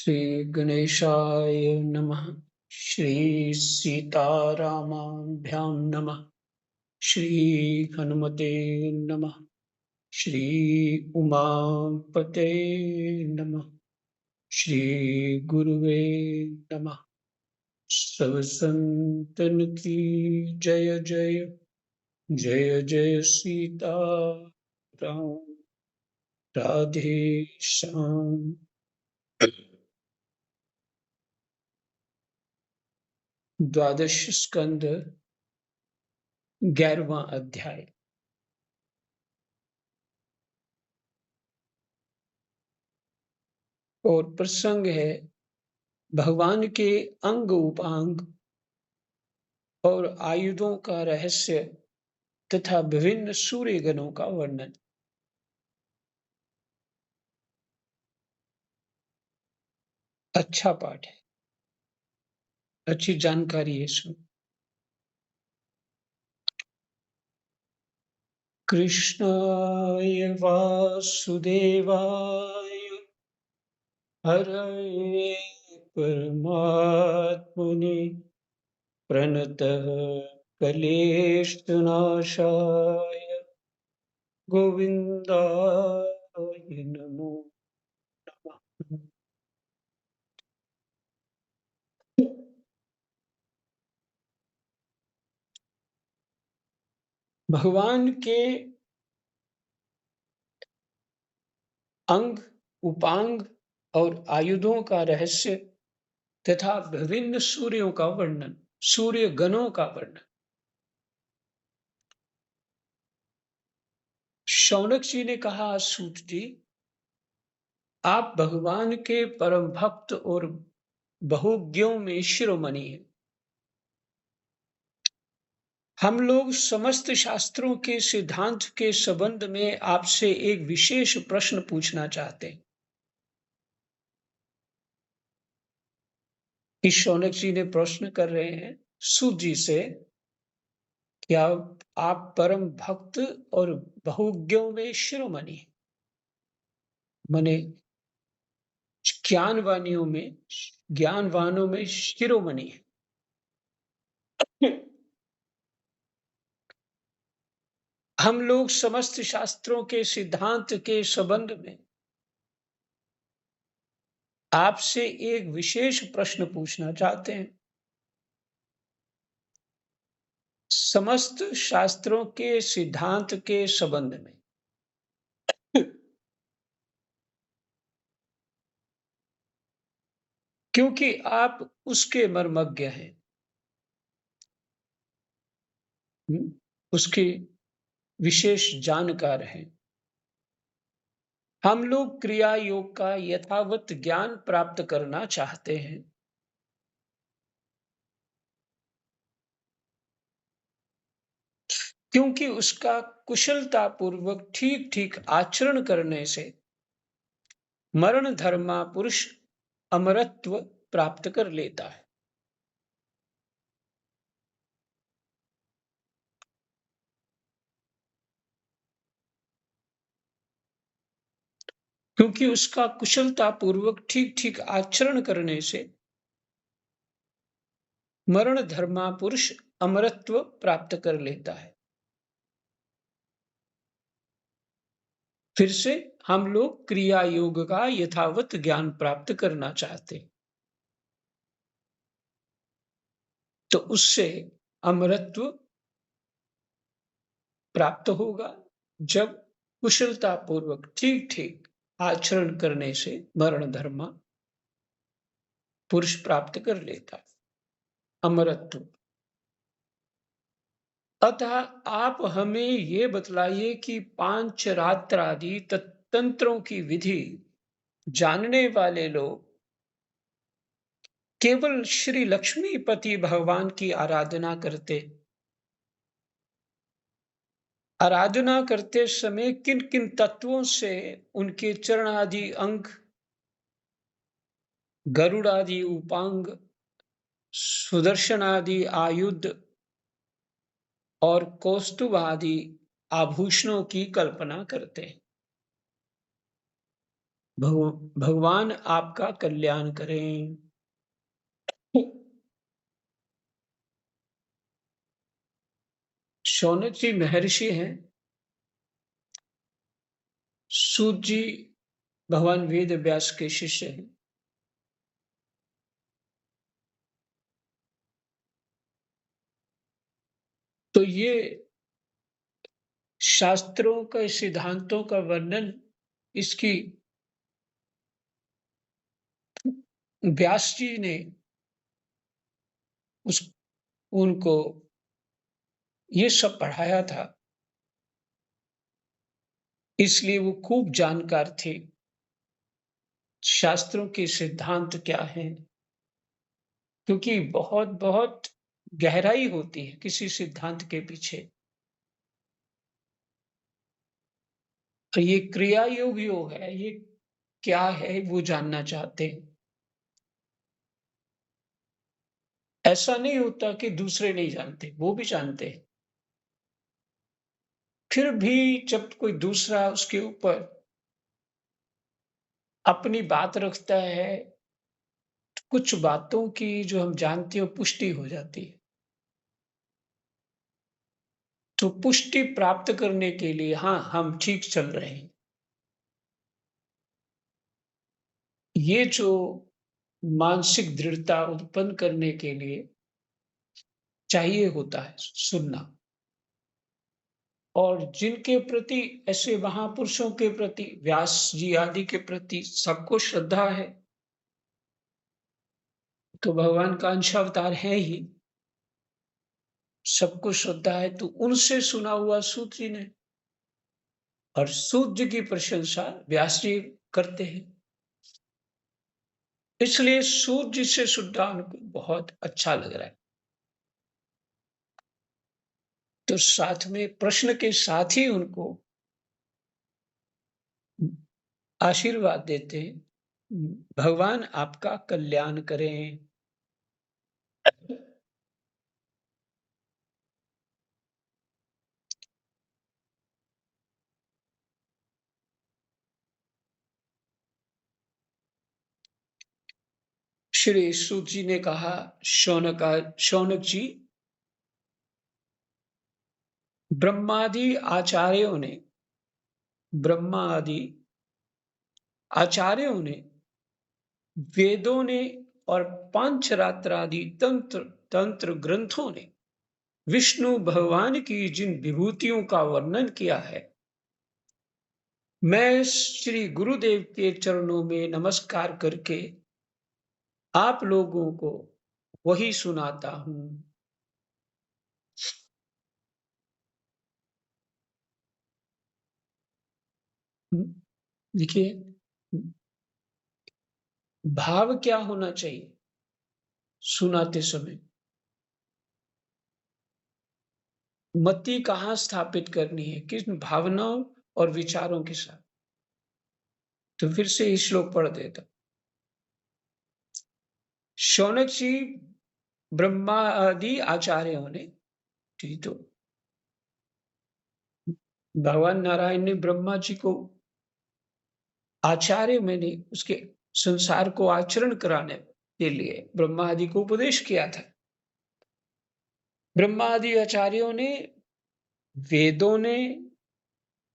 श्री गणेशाय नमः। श्री सीतारामाभ्यां नमः। श्री हनुमते नमः। श्री उमापते नमः। श्री गुरुवे नमः। सब संतन की जय जय। जय जय सीता राम। राधे श्याम। द्वादश स्कंद 11वां अध्याय। और प्रसंग है भगवान के अंग उपांग और आयुधों का रहस्य तथा विभिन्न सूर्य गणों का वर्णन। अच्छा पाठ है, अच्छी जानकारी है। सुन। कृष्णाय वासुदेवाय हरये परमात्मने प्रणतः क्लेशनाशाय गोविंदाय नमो नमः। भगवान के अंग उपांग और आयुधों का रहस्य तथा विभिन्न सूर्यों का वर्णन, सूर्य गणों का वर्णन। शौनक जी ने कहा, सूत जी, आप भगवान के परम भक्त और बहुज्ञों में शिरोमणि हैं। हम लोग समस्त शास्त्रों के सिद्धांत के संबंध में आपसे एक विशेष प्रश्न पूछना चाहते हैं। इस शौनक जी ने प्रश्न कर रहे हैं सूत जी से, क्या आप परम भक्त और बहुज्ञों में शिरोमणि हैं, माने ज्ञानवानों में शिरोमणि है। हम लोग समस्त शास्त्रों के सिद्धांत के संबंध में आपसे एक विशेष प्रश्न पूछना चाहते हैं। समस्त शास्त्रों के सिद्धांत के संबंध में क्योंकि आप उसके मर्मज्ञ हैं, उसके विशेष जानकार हैं। हम लोग क्रिया योग का यथावत ज्ञान प्राप्त करना चाहते हैं, क्योंकि उसका कुशलता पूर्वक ठीक ठीक आचरण करने से मरण धर्मा पुरुष अमरत्व प्राप्त कर लेता है। क्योंकि उसका कुशलता पूर्वक ठीक ठीक आचरण करने से मरण धर्मा पुरुष अमरत्व प्राप्त कर लेता है। फिर से हम लोग क्रिया योग का यथावत ज्ञान प्राप्त करना चाहते हैं, तो उससे अमरत्व प्राप्त होगा जब कुशलता पूर्वक ठीक ठीक आचरण करने से मरण धर्मा पुरुष प्राप्त कर लेता है अमरत्व। अतः आप हमें ये बतलाइए कि पांच रात्र आदि तंत्रों की विधि जानने वाले लोग केवल श्री लक्ष्मीपति भगवान की आराधना करते समय किन किन तत्वों से उनके चरण आदि अंग, गरुड़ आदि उपांग, सुदर्शन आदि आयुध और कौस्तुभ आदि आभूषणों की कल्पना करते हैं। भगवान आपका कल्याण करें। शौनक जी महर्षि हैं। सूत जी भगवान वेद व्यास के शिष्य हैं। तो ये शास्त्रों का सिद्धांतों का वर्णन इसकी व्यास जी ने उस उनको ये सब पढ़ाया था, इसलिए वो खूब जानकार थे। शास्त्रों के सिद्धांत क्या हैं, क्योंकि बहुत बहुत गहराई होती है किसी सिद्धांत के पीछे। तो ये क्रिया योग है, ये क्या है वो जानना चाहते हैं। ऐसा नहीं होता कि दूसरे नहीं जानते, वो भी जानते हैं। फिर भी जब कोई दूसरा उसके ऊपर अपनी बात रखता है, तो कुछ बातों की जो हम जानते हैं वो पुष्टि हो जाती है। तो पुष्टि प्राप्त करने के लिए हाँ, हम ठीक चल रहे हैं। ये जो मानसिक दृढ़ता उत्पन्न करने के लिए चाहिए होता है सुनना। और जिनके प्रति ऐसे महापुरुषों के प्रति व्यास जी आदि के प्रति सबको श्रद्धा है, तो भगवान का अंश अवतार है ही, सबको श्रद्धा है, तो उनसे सुना हुआ सूत जी ने, और सूत जी की प्रशंसा व्यास जी करते हैं। इसलिए सूत जी से सुनना उनको बहुत अच्छा लग रहा है। तो साथ में प्रश्न के साथ ही उनको आशीर्वाद देते हैं, भगवान आपका कल्याण करें। श्री सूत जी ने कहा, शौनक जी, ब्रह्मादि आचार्यों ने ब्रह्मा आदि आचार्यों ने, वेदों ने और पांचरात्र आदि तंत्र तंत्र ग्रंथों ने विष्णु भगवान की जिन विभूतियों का वर्णन किया है, मैं श्री गुरुदेव के चरणों में नमस्कार करके आप लोगों को वही सुनाता हूं। देखिए, भाव क्या होना चाहिए सुनाते समय? मति कहाँ स्थापित करनी है, किन भावनाओं और विचारों के साथ? तो फिर से ये श्लोक पढ़ देता। शौनक जी ब्रह्मा आदि आचार्यों ने, ठीक, तो भगवान नारायण ने ब्रह्मा जी को आचार्य मैंने उसके संसार को आचरण कराने के लिए ब्रह्मा आदि को उपदेश किया था। ब्रह्मा आदि आचार्यों ने, वेदों ने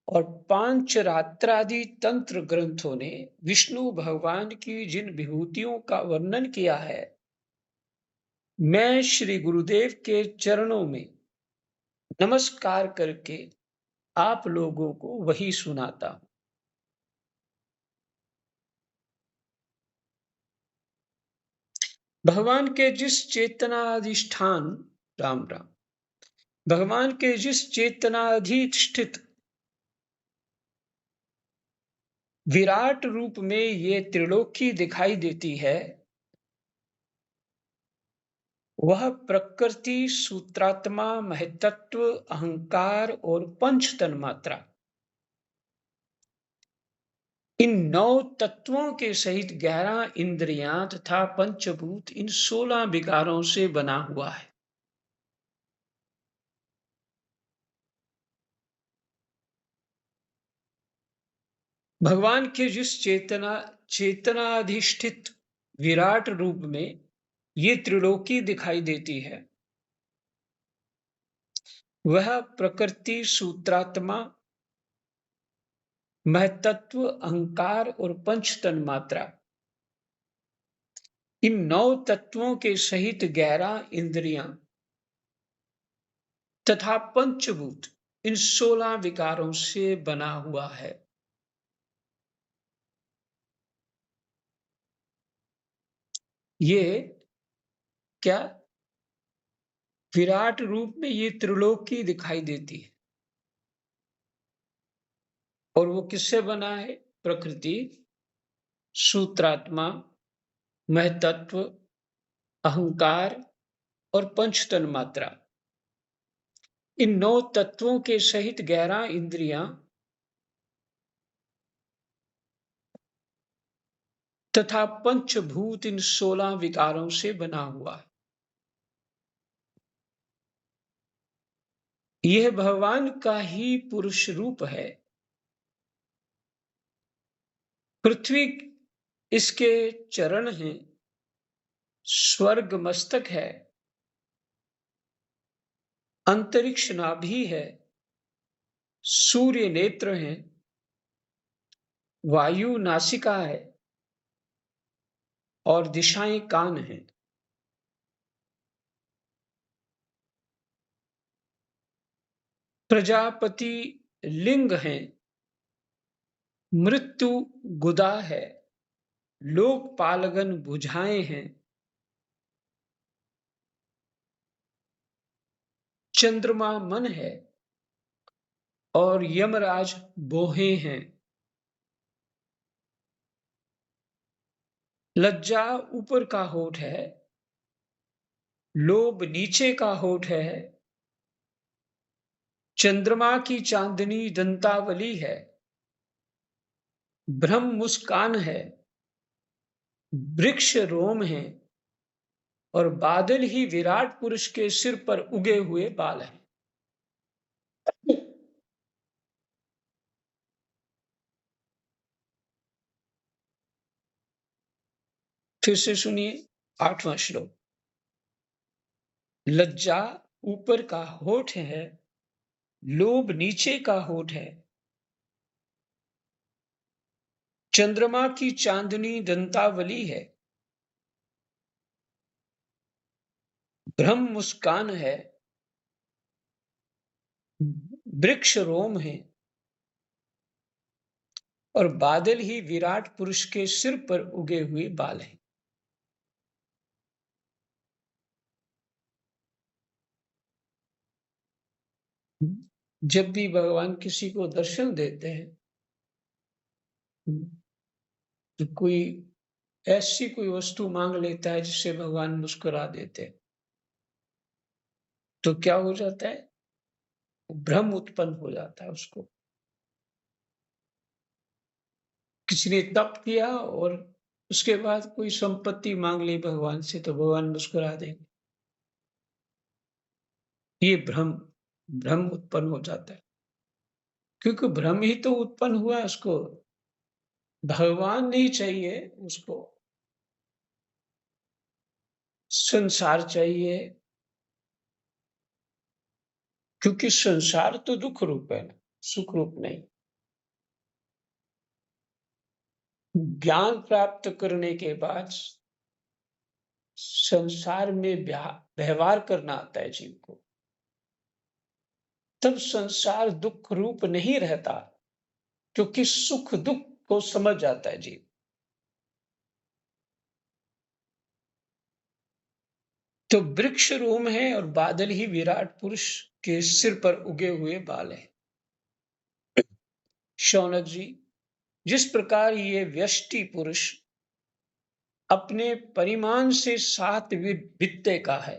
और पांचरात्रादि तंत्र ग्रंथों ने विष्णु भगवान की जिन विभूतियों का वर्णन किया है, मैं श्री गुरुदेव के चरणों में नमस्कार करके आप लोगों को वही सुनाता हूं। भगवान के जिस चेतनाधिष्ठान, राम राम, भगवान के जिस चेतनाधिष्ठित विराट रूप में ये त्रिलोकी दिखाई देती है, वह प्रकृति, सूत्रात्मा, महतत्व, अहंकार और पंच तन्मात्रा, इन 9 तत्वों के सहित 11 इंद्रियां तथा पंचभूत, इन 16 विकारों से बना हुआ है। भगवान के जिस चेतनाधिष्ठित विराट रूप में ये त्रिलोकी दिखाई देती है, वह प्रकृति, सूत्रात्मा, महतत्व, अहंकार और पंच तन्मात्रा, इन 9 तत्वों के सहित 11 इंद्रियां तथा पंचभूत, इन 16 विकारों से बना हुआ है। ये क्या विराट रूप में ये त्रिलोकी दिखाई देती है। और वो किससे बना है? प्रकृति, सूत्रात्मा, महतत्व, अहंकार और पंच तन्मात्रा, इन 9 तत्वों के सहित 11 इंद्रियां तथा पंचभूत, इन 16 विकारों से बना हुआ है। यह भगवान का ही पुरुष रूप है। पृथ्वी इसके चरण हैं, स्वर्ग मस्तक है, अंतरिक्ष नाभि है, सूर्य नेत्र हैं, वायु नासिका है और दिशाएं कान हैं। प्रजापति लिंग हैं, मृत्यु गुदा है, लोकपालगन भुजाएं हैं, चंद्रमा मन है और यमराज बोहे हैं। लज्जा ऊपर का होठ है, लोभ नीचे का होठ है, चंद्रमा की चांदनी दंतावली है, ब्रह्म मुस्कान है, वृक्ष रोम है और बादल ही विराट पुरुष के सिर पर उगे हुए बाल हैं। फिर से सुनिए 8वां श्लोक। लज्जा ऊपर का होठ है, लोभ नीचे का होठ है, चंद्रमा की चांदनी दंतावली है, ब्रह्म मुस्कान है, वृक्ष रोम है और बादल ही विराट पुरुष के सिर पर उगे हुए बाल हैं। जब भी भगवान किसी को दर्शन देते हैं तो कोई ऐसी कोई वस्तु मांग लेता है जिससे भगवान मुस्कुरा देते हैं, तो क्या हो जाता है? भ्रम उत्पन्न हो जाता है उसको। किसी ने तप किया और उसके बाद कोई संपत्ति मांग ली भगवान से तो भगवान मुस्कुरा देंगे। ये भ्रम भ्रम उत्पन्न हो जाता है, क्योंकि भ्रम ही तो उत्पन्न हुआ है उसको। भगवान नहीं चाहिए उसको, संसार चाहिए, क्योंकि संसार तो दुख रूप है ना, सुख रूप नहीं। ज्ञान प्राप्त करने के बाद संसार में व्यवहार करना आता है जीव को, तब संसार दुख रूप नहीं रहता, क्योंकि सुख दुख को समझ जाता है जीव। तो वृक्ष रोम है और बादल ही विराट पुरुष के सिर पर उगे हुए बाल है। शौनक जी, जिस प्रकार ये व्यष्टि पुरुष अपने परिमाण से 7 वित्ते का है,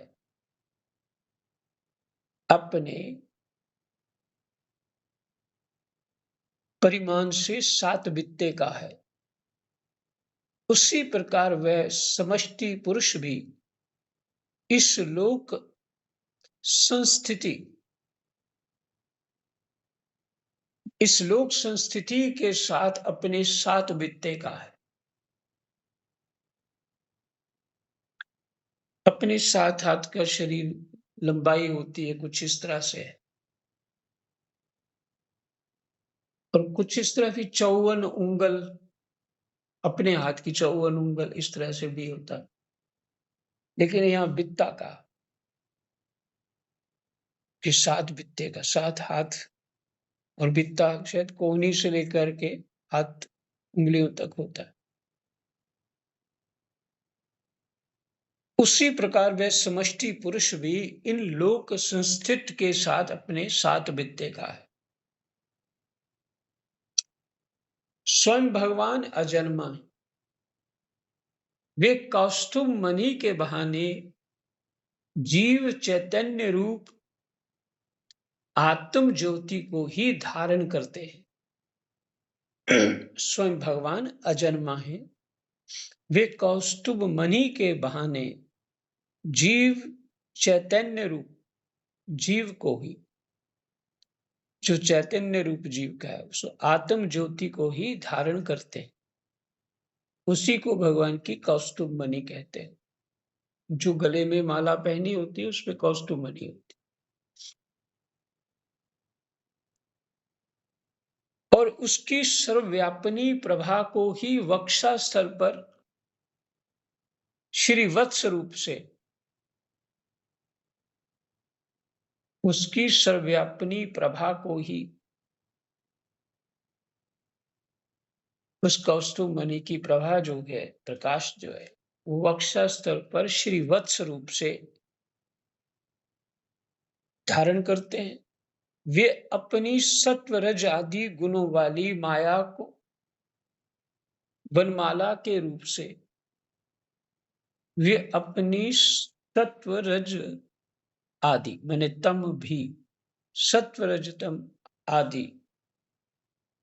अपने परिमाण से 7 वित्ते का है, उसी प्रकार वह समष्टि पुरुष भी इस लोक संस्थिति इस लोक संस्थिति के साथ अपने साथ बित्ते का है। अपने साथ हाथ का शरीर लंबाई होती है कुछ इस तरह से है। और कुछ इस तरह की 54 उंगल, अपने हाथ की 54 उंगल इस तरह से भी होता है। लेकिन यहाँ बित्ता का कि 7 बित्ते का, 7 हाथ और बित्ता शायद कोहनी से लेकर के हाथ उंगलियों तक होता है। उसी प्रकार वह समष्टि पुरुष भी इन लोक संस्थित के साथ अपने साथ बित्ते का है। स्वयं भगवान अजन्मा, वे कौस्तुभ मणि के बहाने जीव चैतन्य रूप आत्म ज्योति को ही धारण करते हैं। स्वयं भगवान अजन्मा है, वे कौस्तुभ मणि के बहाने जीव चैतन्य रूप, जीव को ही, जो चैतन्य रूप जीव का है, उस आत्म ज्योति को ही धारण करते हैं। उसी को भगवान की कौस्तुभ मणि कहते हैं। जो गले में माला पहनी होती है उसमें कौस्तुभ मणि होती है। और उसकी सर्वव्यापिनी प्रभा को ही वक्षा स्थल पर श्री वत्स रूप से, उसकी सर्वव्यापिनी प्रभा को ही, उस कौस्तुभ मणि की प्रभा जो है, प्रकाश जो है, वो वक्षा स्थल पर श्री वत्स रूप से धारण करते हैं। वे अपनी सत्व रज आदि गुणों वाली माया को वनमाला के रूप से, वे अपनी सत्व रज आदि मैंने तम भी, सत्व रज तम आदि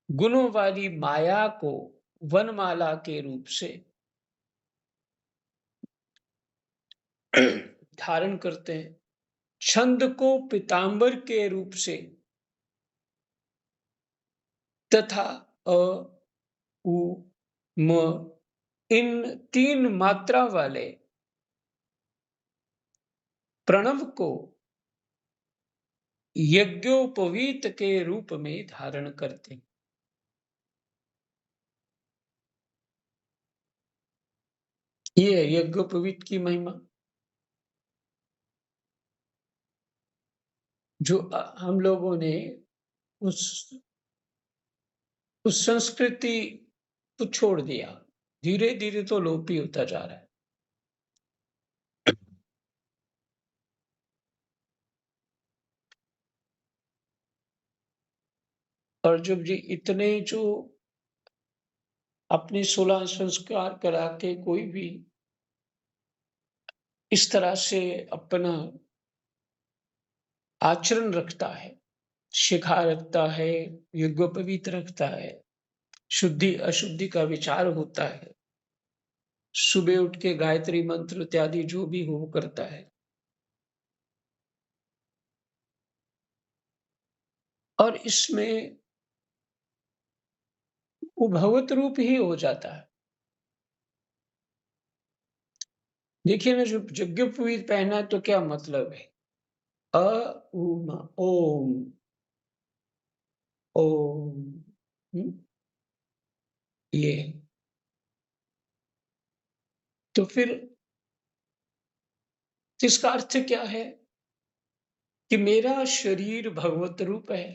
गुणों वाली माया को वनमाला के रूप से धारण करते हैं। छंद को पीतांबर के रूप से तथा अ, उ, म इन 3 मात्रा वाले प्रणव को यज्ञोपवीत के रूप में धारण करते हैं। ये है यज्ञोपवीत की महिमा, जो हम लोगों ने उस संस्कृति को छोड़ दिया। धीरे धीरे तो लोप ही होता जा रहा है। और जब ये इतने जो अपने 16 संस्कार करा के कोई भी इस तरह से अपना आचरण रखता है, शिखा रखता है, यज्ञोपवीत रखता है, शुद्धि अशुद्धि का विचार होता है, सुबह उठ के गायत्री मंत्र इत्यादि जो भी हो करता है, और इसमें वो भगवत रूप ही हो जाता है। देखिए ना, जो यज्ञोपवीत पहना है तो क्या मतलब है? अ उम ओम ओम, ये तो फिर इसका अर्थ क्या है कि मेरा शरीर भगवत रूप है।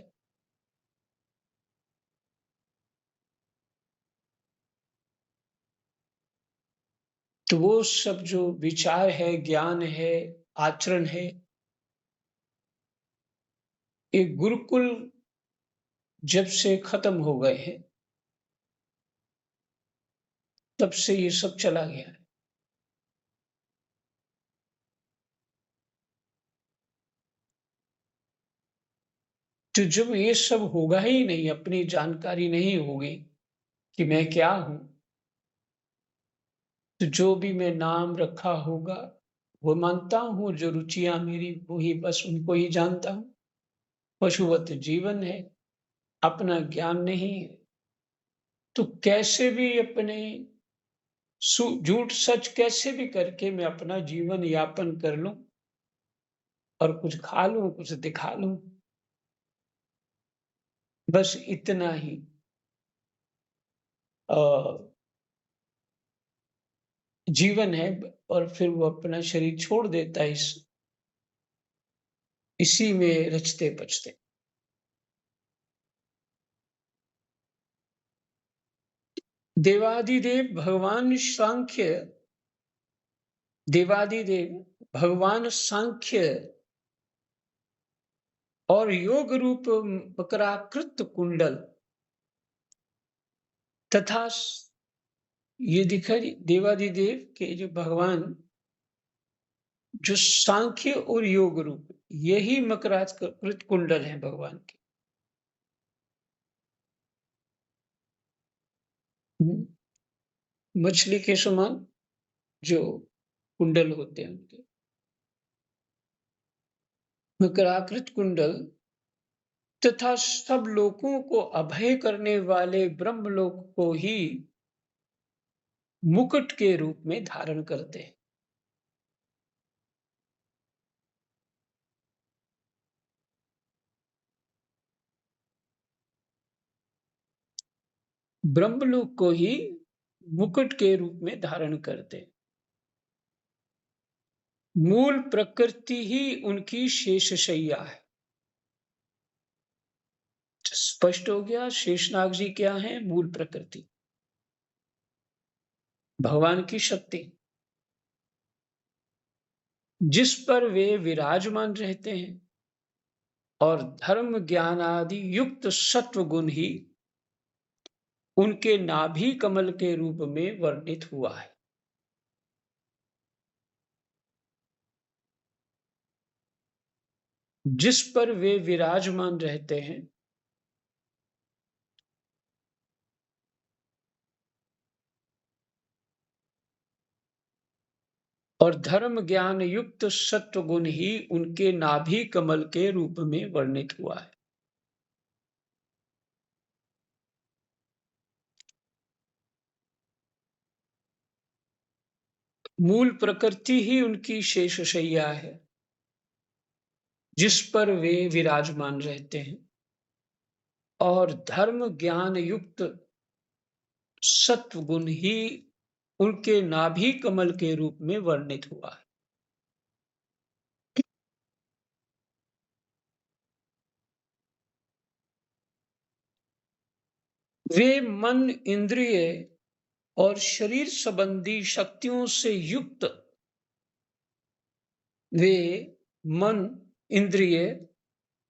तो वो सब जो विचार है, ज्ञान है, आचरण है, ये गुरुकुल जब से खत्म हो गए हैं, तब से ये सब चला गया है। तो जब ये सब होगा ही नहीं, अपनी जानकारी नहीं होगी कि मैं क्या हूं, तो जो भी मैं नाम रखा होगा, वो मानता हूँ, जो रुचियां मेरी वो ही बस उनको ही जानता हूँ। पशुवत जीवन है, अपना ज्ञान नहीं है, तो कैसे भी अपने झूठ सच कैसे भी करके मैं अपना जीवन यापन कर लूं और कुछ खा लूं, कुछ दिखा लूं, बस इतना ही अ, जीवन है। और फिर वो अपना शरीर छोड़ देता है इसी में रचते बचते। देवादिदेव भगवान सांख्य देवादिदेव भगवान सांख्य और योग रूप मकराकृत कुंडल तथा ये दिखा देवादिदेव के जो भगवान जो सांख्य और योग रूप, यही मकराकृत कुंडल है भगवान के। मछली के समान जो कुंडल होते हैं उनके, मकराकृत कुंडल तथा सब लोगों को अभय करने वाले ब्रह्मलोक को ही मुकुट के रूप में धारण करते हैं। ब्रह्मलोक को ही मुकुट के रूप में धारण करते हैं। मूल प्रकृति ही उनकी शेषशैया है। स्पष्ट हो गया, शेषनाग जी क्या है? मूल प्रकृति, भगवान की शक्ति, जिस पर वे विराजमान रहते हैं, और धर्म ज्ञान आदि युक्त सत्व गुण ही उनके नाभि कमल के रूप में वर्णित हुआ है। जिस पर वे विराजमान रहते हैं, और धर्म ज्ञान युक्त सत्व गुण ही उनके नाभि कमल के रूप में वर्णित हुआ है। मूल प्रकृति ही उनकी शेषशैया है, जिस पर वे विराजमान रहते हैं, और धर्म ज्ञान युक्त सत्व गुण ही उनके नाभि कमल के रूप में वर्णित हुआ है। वे मन, इंद्रिय और शरीर संबंधी शक्तियों से युक्त, वे मन, इंद्रिय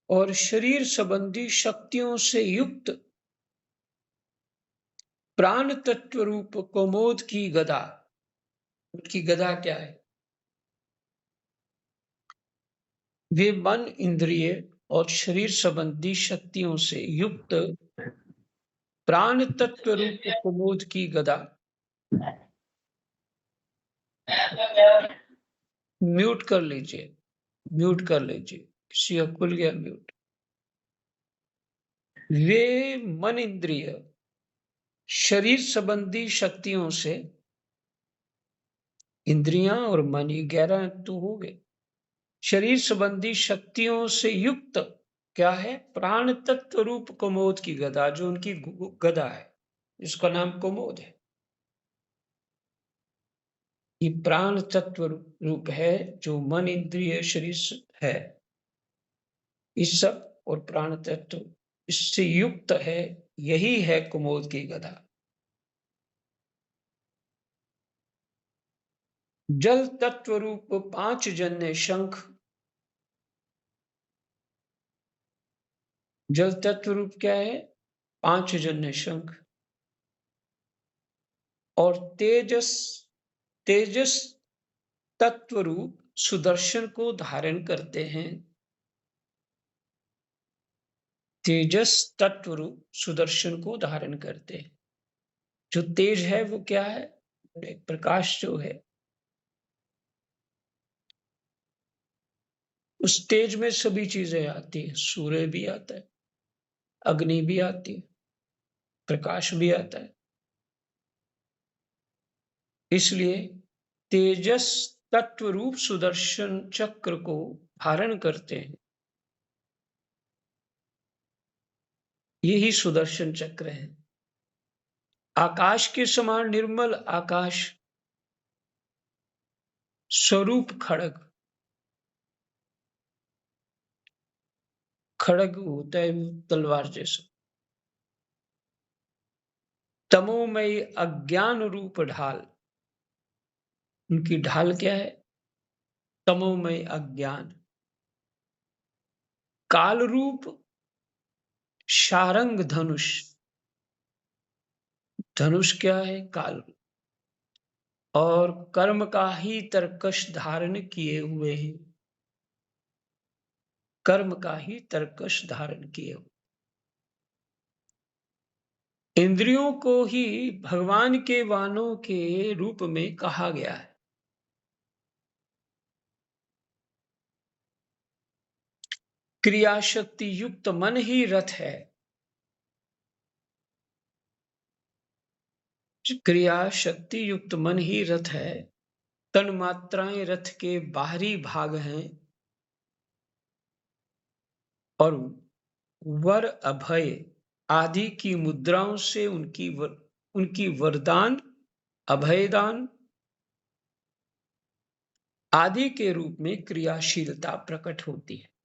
और शरीर संबंधी शक्तियों से युक्त प्राण तत्व रूप कोमोद की गदा, उनकी गदा क्या है? वे मन, इंद्रिय और शरीर संबंधी शक्तियों से युक्त प्राण तत्व रूप कोमोद की गदा। म्यूट कर लीजिए, म्यूट कर लीजिए, किसी का खुल गया म्यूट। वे मन, इंद्रिय, शरीर संबंधी शक्तियों से, इंद्रियां और मन ये 11 तो हो गए, शरीर संबंधी शक्तियों से युक्त क्या है? प्राण तत्व रूप कुमोद की गदा, जो उनकी गदा है, इसका नाम कुमोद है। ये प्राण तत्व रूप है, जो मन, इंद्रिय, शरीर है, इस सब और प्राण तत्व इससे युक्त है, यही है कुमोद की गदा। जल तत्व रूप 5 जन्य शंख, जल तत्व रूप क्या है? 5 जन्य शंख। और तेजस, तेजस तत्व रूप सुदर्शन को धारण करते हैं। तेजस तत्व रूप सुदर्शन को धारण करते हैं। जो तेज है वो क्या है? प्रकाश जो है, उस तेज में सभी चीजें आती है, सूर्य भी आता है, अग्नि भी आती है, प्रकाश भी आता है। इसलिए तेजस तत्व रूप सुदर्शन चक्र को धारण करते हैं। यही सुदर्शन चक्र है। आकाश के समान निर्मल आकाश स्वरूप खड़ग। खड़ग होता है तलवार जैसा। तमोमय अज्ञान रूप ढाल। उनकी ढाल क्या है? तमोमय अज्ञान। काल रूप शारंग धनुष। धनुष क्या है? काल। और कर्म का ही तरकश धारण किए हुए हैं। कर्म का ही तरकश धारण किए हुए। इंद्रियों को ही भगवान के वाहनों के रूप में कहा गया है। क्रिया शक्ति युक्त मन ही रथ है। क्रिया शक्ति युक्त मन ही रथ है। तन मात्राएं रथ के बाहरी भाग हैं और वर अभय आदि की मुद्राओं से उनकी वरदान, अभयदान आदि के रूप में क्रियाशीलता प्रकट होती है।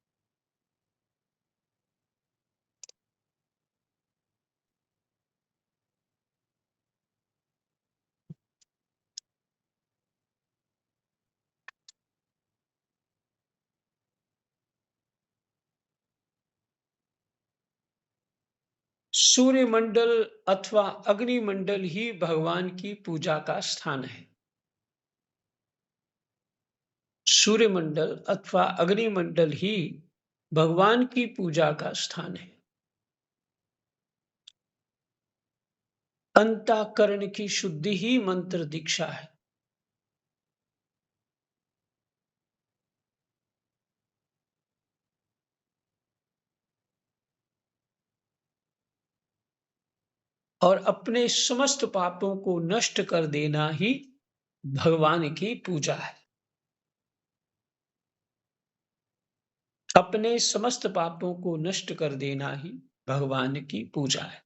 सूर्य मंडल अथवा अग्निमंडल ही भगवान की पूजा का स्थान है। सूर्य मंडल अथवा अग्निमंडल ही भगवान की पूजा का स्थान है। अंतःकरण की शुद्धि ही मंत्र दीक्षा है। और अपने समस्त पापों को नष्ट कर देना ही भगवान की पूजा है। अपने समस्त पापों को नष्ट कर देना ही भगवान की पूजा है।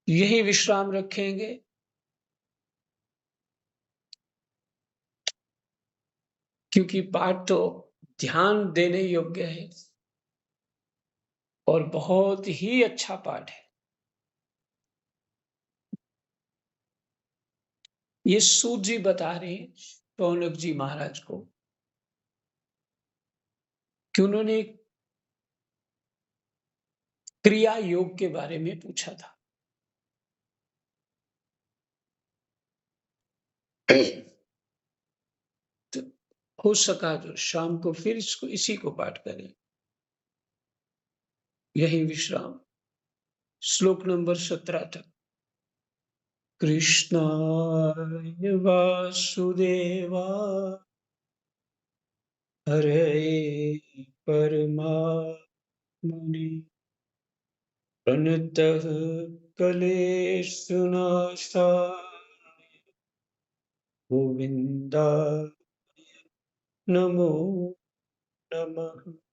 यही विश्राम रखेंगे। क्योंकि पाठ तो ध्यान देने योग्य है और बहुत ही अच्छा पाठ है। ये सूत जी बता रहे हैं रौनक जी महाराज को कि उन्होंने क्रिया योग के बारे में पूछा था। तो हो सका तो शाम को फिर इसको इसी को पाठ करें। यही विश्राम श्लोक नंबर 17 तक। कृष्णाय वासुदेवा हरे परमात्मने प्रणतः क्लेशनाशाय गोविन्दाय नमो नमः।